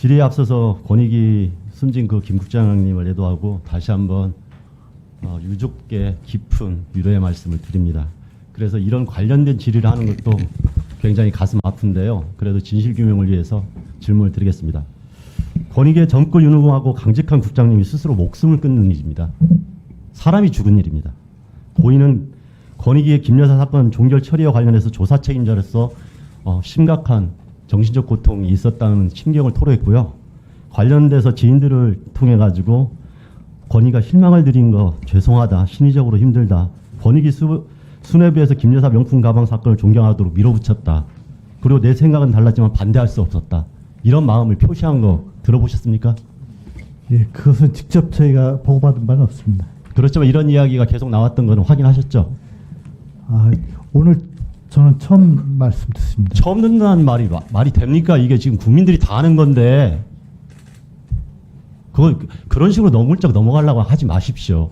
질의에 앞서서 권익위 숨진 그 김 국장님을 애도하고 다시 한번 유족께 깊은 위로의 말씀을 드립니다. 그래서 이런 관련된 질의를 하는 것도 굉장히 가슴 아픈데요. 그래도 진실규명을 위해서 질문을 드리겠습니다. 권익위의 젊고 유능하고 강직한 국장님이 스스로 목숨을 끊는 일입니다. 사람이 죽은 일입니다. 고인은 권익위의 김 여사 사건 종결 처리와 관련해서 조사 책임자로서 심각한 정신적 고통이 있었다는 심경을 토로했고요. 관련돼서 지인들을 통해 가지고 권익위가 실망을 드린 거 죄송하다, 심리적으로 힘들다, 권익위 수뇌부에서 김 여사 명품 가방 사건을 존경하도록 밀어붙였다. 그리고 내 생각은 달랐지만 반대할 수 없었다. 이런 마음을 표시한 거 들어보셨습니까? 예, 그것은 직접 저희가 보고받은 바는 없습니다. 그렇지만 이런 이야기가 계속 나왔던 거는 확인하셨죠? 오늘 저는 처음 말씀 듣습니다. 처음 듣는 말이 됩니까? 이게 지금 국민들이 다 아는 건데 그런 식으로 너물쩍 넘어가려고 하지 마십시오.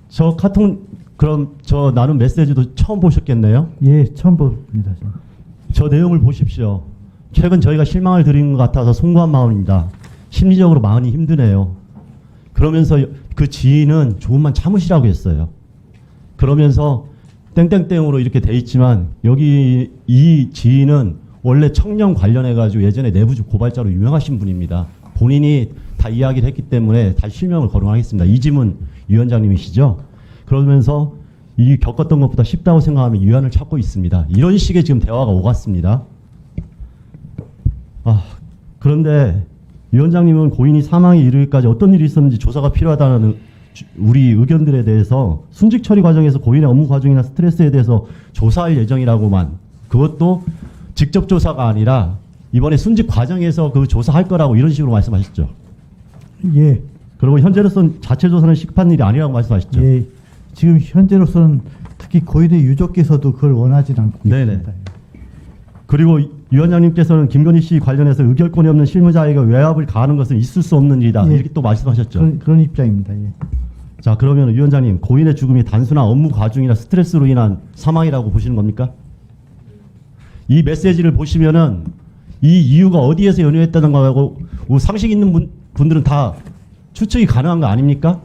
저 카톡 그럼 저 나눈 메시지도 처음 보셨겠네요? 예, 처음 봅니다. 저 내용을 보십시오. 최근 저희가 실망을 드린 것 같아서 송구한 마음입니다. 심리적으로 마음이 힘드네요. 그러면서 그 지인은 조금만 참으시라고 했어요. 그러면서 땡땡땡으로 이렇게 돼 있지만 여기 이 지인은 원래 청년 관련해 가지고 예전에 내부직 고발자로 유명하신 분입니다. 본인이 다 이야기를 했기 때문에 다시 실명을 거론하겠습니다. 이지문 위원장님이시죠. 그러면서 이 겪었던 것보다 쉽다고 생각하면 유안을 찾고 있습니다. 이런 식의 지금 대화가 오갔습니다. 그런데 위원장님은 고인이 사망에 이르기까지 어떤 일이 있었는지 조사가 필요하다는 우리 의견들에 대해서 순직 처리 과정에서 고인의 업무 과정이나 스트레스에 대해서 조사할 예정이라고만, 그것도 직접 조사가 아니라 이번에 순직 과정에서 그 조사할 거라고 이런 식으로 말씀하셨죠. 예. 그리고 현재로서는 자체 조사는 시급한 일이 아니라고 말씀하셨죠. 예. 지금 현재로서는 특히 고인의 유족께서도 그걸 원하지 않고 네네. 있습니다. 그리고 위원장님께서는 김건희 씨 관련해서 의결권이 없는 실무자에게 외압을 가하는 것은 있을 수 없는 일이다. 예. 이렇게 또 말씀하셨죠. 그런 입장입니다. 예. 자, 그러면 위원장님, 고인의 죽음이 단순한 업무 과중이나 스트레스로 인한 사망이라고 보시는 겁니까? 이 메시지를 보시면은 이 이유가 어디에서 연유했다는 거하고 상식 있는 분들은 다 추측이 가능한 거 아닙니까?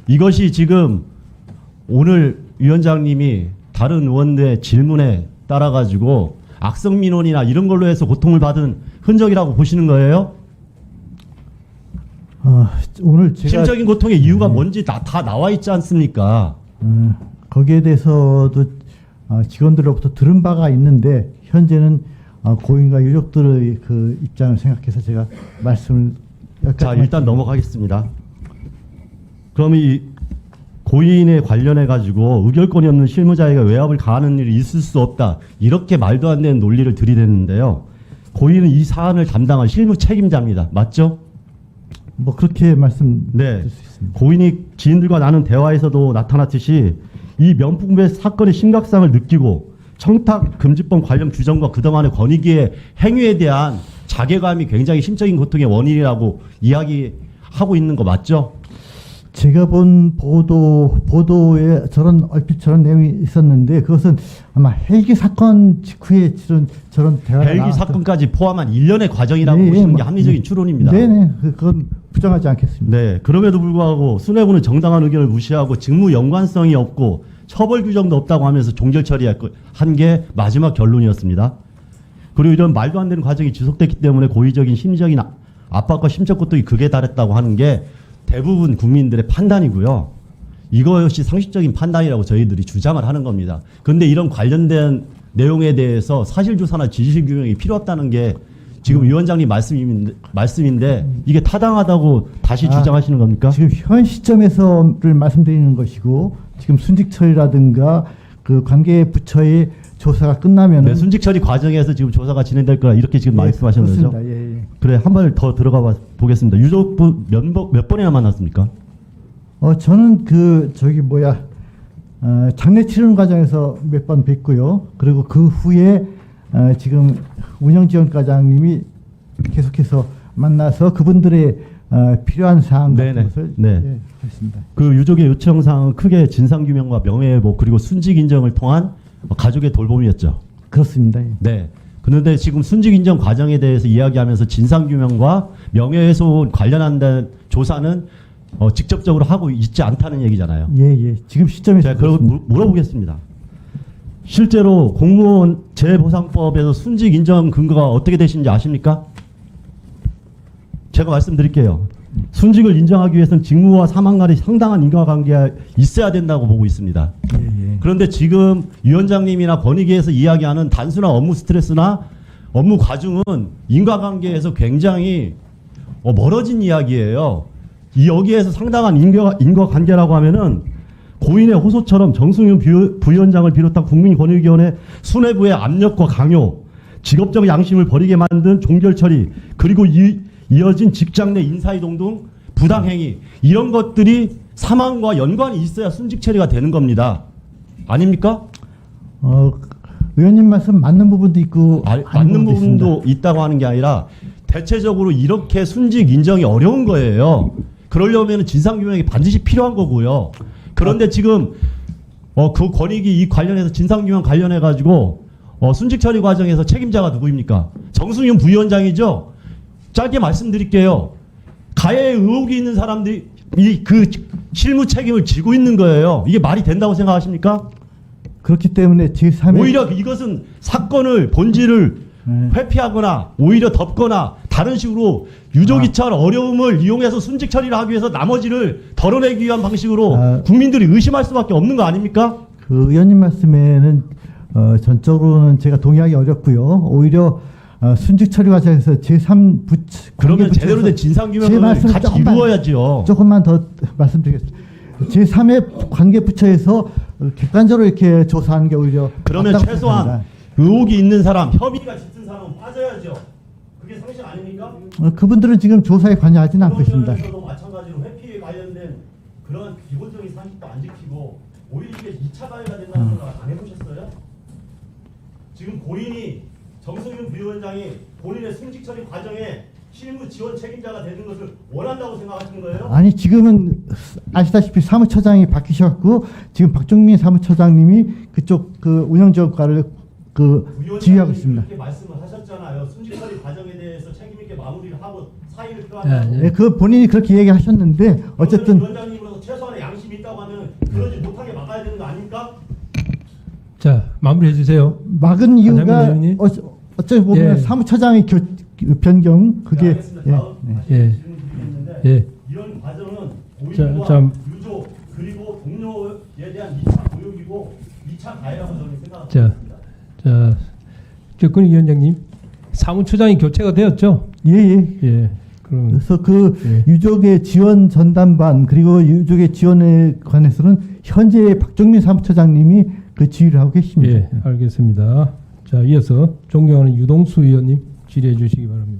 이것이 지금 오늘 위원장님이 다른 의원들의 질문에 따라 가지고 악성 민원이나 이런 걸로 해서 고통을 받은 흔적이라고 보시는 거예요? 오늘 제가 심적인 고통의 이유가 뭔지 다 나와 있지 않습니까? 거기에 대해서도 직원들로부터 들은 바가 있는데 현재는 고인과 유족들의 그 입장을 생각해서 제가 말씀을 자, 일단 넘어가겠습니다. 그럼 이 고인에 관련해 가지고 의결권이 없는 실무자에게 외압을 가하는 일이 있을 수 없다, 이렇게 말도 안 되는 논리를 들이댔는데요. 고인은 이 사안을 담당한 실무 책임자입니다. 맞죠? 뭐 그렇게 말씀드릴 네. 수 있습니다. 고인이 지인들과 나눈 대화에서도 나타났듯이 이 명품배 사건의 심각성을 느끼고 청탁 금지법 관련 규정과 그동안의 권익위의 행위에 대한 자괴감이 굉장히 심적인 고통의 원인이라고 이야기하고 있는 거 맞죠? 제가 본 보도에 얼핏 저런 내용이 있었는데 그것은 아마 헬기 사건 직후에 저런 대화가 헬기 사건까지 포함한 일련의 과정이라고 보시는 게 합리적인 추론입니다. 네네, 그건 부정하지 않겠습니다. 네, 그럼에도 불구하고 수뇌부는 정당한 의견을 무시하고 직무 연관성이 없고 처벌 규정도 없다고 하면서 종결 처리한 게 마지막 결론이었습니다. 그리고 이런 말도 안 되는 과정이 지속됐기 때문에 고의적인 심리적인 압박과 심적 고통이 극에 달했다고 하는 게 대부분 국민들의 판단이고요. 이것이 상식적인 판단이라고 저희들이 주장을 하는 겁니다. 그런데 이런 관련된 내용에 대해서 사실조사나 진실규명이 필요 없다는 게 지금 위원장님 말씀인데 이게 타당하다고 다시 주장하시는 겁니까? 지금 현 시점에서를 말씀드리는 것이고 지금 순직 처리라든가 그 관계 부처의 조사가 끝나면 네, 순직 처리 과정에서 지금 조사가 진행될 거라 이렇게 지금 말씀하신 거죠? 예. 그래, 한 번 더 들어가 보겠습니다. 유족분 몇 번이나 만났습니까? 저는 장례 치르는 과정에서 몇 번 뵙고요. 그리고 그 후에 지금 운영지원과장님이 계속해서 만나서 그분들의 필요한 사항 같은 것을 했습니다. 그 유족의 요청 사항은 크게 진상규명과 명예회복 그리고 순직 인정을 통한 가족의 돌봄이었죠. 그렇습니다. 네. 그런데 지금 순직 인정 과정에 대해서 이야기하면서 진상규명과 명예훼손 관련한 조사는 직접적으로 하고 있지 않다는 얘기잖아요. 예. 지금 시점에서 제가 그걸 물어보겠습니다. 실제로 공무원 재보상법에서 순직 인정 근거가 어떻게 되시는지 아십니까? 제가 말씀드릴게요. 순직을 인정하기 위해서는 직무와 사망 간에 상당한 인과관계가 있어야 된다고 보고 있습니다. 예. 그런데 지금 위원장님이나 권익위에서 이야기하는 단순한 업무 스트레스나 업무 과중은 인과관계에서 굉장히 멀어진 이야기예요. 여기에서 상당한 인과관계라고 하면은 고인의 호소처럼 정승윤 부위원장을 비롯한 국민권익위원회 수뇌부의 압력과 강요, 직업적 양심을 버리게 만든 종결 처리, 그리고 이어진 직장 내 인사이동 등 부당행위, 이런 것들이 사망과 연관이 있어야 순직 처리가 되는 겁니다. 아닙니까? 의원님 말씀 맞는 부분도 있고 맞는 부분도 있다고 하는 게 아니라 대체적으로 이렇게 순직 인정이 어려운 거예요. 그러려면 진상규명이 반드시 필요한 거고요. 그런데 지금 그 권익위 이 관련해서 진상규명 관련해 가지고 순직 처리 과정에서 책임자가 누구입니까? 정승윤 부위원장이죠. 짧게 말씀드릴게요. 가해에 의혹이 있는 사람들이 그 실무 책임을 지고 있는 거예요. 이게 말이 된다고 생각하십니까? 그렇기 때문에 제3의 오히려 이것은 사건을 본질을 회피하거나 오히려 덮거나 다른 식으로 유족이처 어려움을 이용해서 순직 처리를 하기 위해서 나머지를 덜어내기 위한 방식으로 국민들이 의심할 수밖에 없는 거 아닙니까? 그 의원님 말씀에는 전적으로는 제가 동의하기 어렵고요. 오히려 순직 처리 과정에서 제3 부처 그러면 제대로 된 진상규명을 같이 이루어야죠. 조금만 더 말씀드리겠습니다. 제3의 관계 부처에서 객관적으로 이렇게 조사하는 게 오히려 그러면 맞다고 최소한 생각합니다. 의혹이 있는 사람, 혐의가 짙은 사람은 빠져야죠. 그게 상식 아닙니까? 그분들은 지금 조사에 관여하지는 않고 있습니다. 도 마찬가지로 회피에 관련된 그런 기본적인 상식도 안 지키고 오히려 이게 2차 가해가 된다는 생각 안 해보셨어요? 지금 고인이 정승윤 부위원장이 본인의 순직 처리 과정에 실무 지원 책임자가 되는 것을 원한다고 생각하시는 거예요? 아니 지금은 아시다시피 사무처장이 바뀌셨고 지금 박종민 사무처장님이 그쪽 그 운영지원과를 지휘하고 있습니다. 그렇게 말씀을 하셨잖아요. 순직 처리 과정에 대해서 책임 있게 마무리를 하고 사의를 표한다고. 네, 그 본인이 그렇게 얘기하셨는데 어쨌든 위원장님으로서 최소한의 양심이 있다고 하면 그러지 못하게 막아야 되는 거 아닙니까? 자, 마무리해 주세요. 막은 이유가 의원님. 어찌 보면 예. 사무처장의 변경 그게 알겠습니다. 다음 다시 예. 질문 드리겠는데 예. 이런 과정은 자, 고인과 자. 유족 그리고 동료에 대한 2차 고용이고 2차 가해라고 저는 생각합니다. 자, 권익위원장님, 사무처장이 교체가 되었죠? 예예. 예. 그럼 그래서 그 예. 유족의 지원 전담반 그리고 유족의 지원에 관해서는 현재 박종민 사무처장님이 그 지휘를 하고 계십니다. 예, 알겠습니다. 자, 이어서 존경하는 유동수 의원님 질의해 주시기 바랍니다.